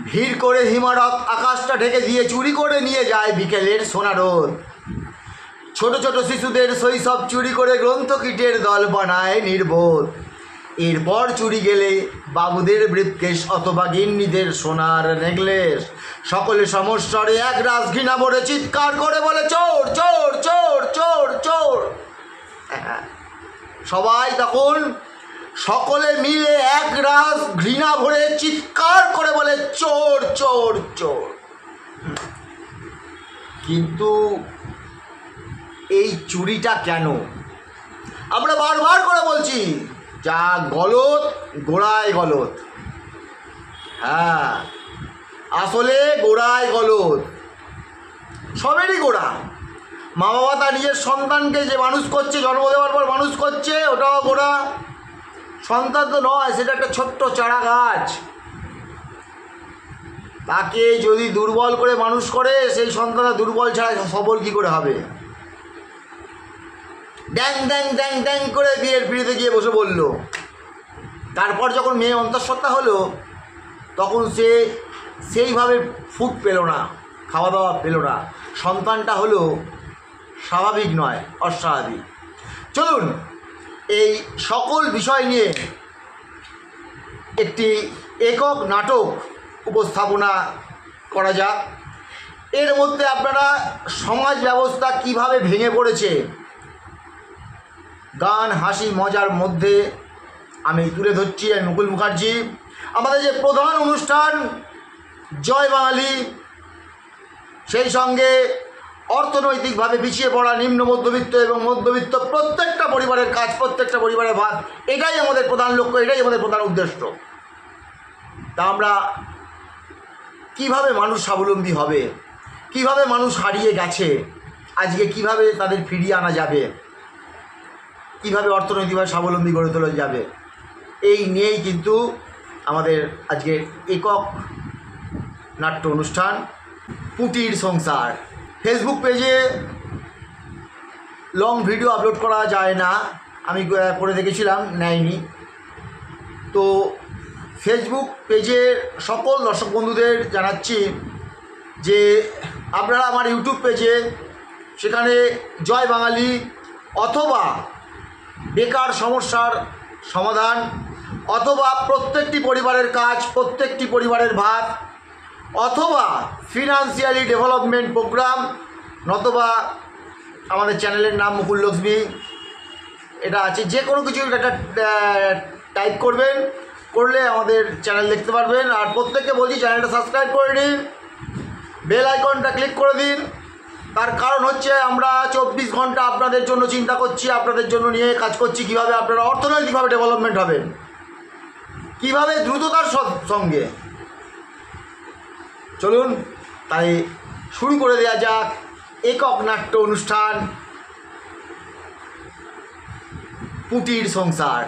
ভিড় করে হিমারক আকাশটা ঢেকে দিয়ে চুরি করে নিয়ে যায় বিকেলের সোনা রোদ। ছোট ছোট শিশুদের শৈশব চুরি করে গ্রন্থকীটের দল বানায় নির্বোধ। এরপর চুরি গেলে বাবুদের ব্রিফকেস অথবা গিন্নিদের সোনার নেকলেস। সকলে সমস্বরে এক রাস ঘৃণা ভরে চিৎকার করে বলে চোর চোর চোর চোর চোর। সবাই তখন সকলে মিলে এক রাস ঘৃণা ভরে চিৎকার করে বলে চোর চোর চোর। কিন্তু এই চুরিটা কেন? আমরা বারবার করে বলছি, যা গলত গোড়ায় গলত। হ্যাঁ, আসলে গোড়ায় গলত, সবেরই গোড়া। মা বাবা তার নিজের সন্তানকে যে মানুষ করছে, জন্ম দেওয়ার পর মানুষ করছে, ওটাও গোড়া। সন্তান তো নয়, সেটা একটা ছোট্ট চারা গাছ। তাকে যদি দুর্বল করে মানুষ করে, সেই সন্তানটা দুর্বল ছাড়া সবল কী করে হবে? ড্যাং ড্যাং ড্যাং ড্যাং করে বিয়ের পিড়িতে গিয়ে বসে বলল। তারপর যখন মেয়ে অন্তঃসত্ত্বা হলো, তখন সে সেইভাবে ফুড পেল না, খাওয়া দাওয়া পেল না। সন্তানটা হলো স্বাভাবিক নয়, অস্বাভাবিক। চলুন এই সকল বিষয় নিয়ে একটি একক নাটক উপস্থাপনা করা যাক। এর মধ্যে আপনারা সমাজ ব্যবস্থা কিভাবে ভেঙে পড়েছে, গান হাসি মজার মধ্যে আমি তুলে ধরছি। আমি মুকুল মুখার্জি। আমাদের যে প্রধান অনুষ্ঠান জয় বাঙালি, সেই সঙ্গে অর্থনৈতিকভাবে পিছিয়ে পড়া নিম্ন মধ্যবিত্ত এবং মধ্যবিত্ত প্রত্যেকটা পরিবারের কাজ, প্রত্যেকটা পরিবারের ভাত, এটাই আমাদের প্রধান লক্ষ্য, এটাই আমাদের প্রধান উদ্দেশ্য। তা আমরা কিভাবে মানুষ স্বাবলম্বী হবে, কিভাবে মানুষ হারিয়ে গেছে, আজকে কিভাবে তাদের ফিরিয়ে আনা যাবে, কিভাবে অর্থনৈতিকভাবে স্বাবলম্বী গড়ে তোলা যাবে, এই নিয়েই কিন্তু আমাদের আজকের একক নাট্য অনুষ্ঠান পুটির সংসার। ফেসবুক পেজে লং ভিডিও আপলোড করা যায় না, আমি করে দেখেছিলাম, নেয়নি। তো ফেসবুক পেজের সকল দর্শক বন্ধুদের জানাচ্ছি যে আপনারা আমার ইউটিউব পেজে, সেখানে জয় বাঙালি অথবা বেকার সমস্যার সমাধান অথবা প্রত্যেকটি পরিবারের কাজ, প্রত্যেকটি পরিবারের ভাত অথবা ফিনান্সিয়ালি ডেভেলপমেন্ট প্রোগ্রাম, নতবা আমাদের চ্যানেলের নাম মুকুল লক্ষ্মী, এটা আছে। যে কোনো কিছু একটা টাইপ করবেন, করলে আমাদের চ্যানেল দেখতে পারবেন। আর প্রত্যেককে বলছি চ্যানেলটা সাবস্ক্রাইব করে নিন, বেল আইকনটা ক্লিক করে দিন। তার কারণ হচ্ছে আমরা 24 ঘন্টা আপনাদের জন্য চিন্তা করছি, আপনাদের জন্য নিয়ে কাজ করছি, কীভাবে আপনারা অর্থনৈতিকভাবে ডেভেলপমেন্ট হবেন, কীভাবে দ্রুততার সঙ্গে। চলুন তাই শুরু করে দেওয়া যাক একক নাট্য অনুষ্ঠান পুটির সংসার।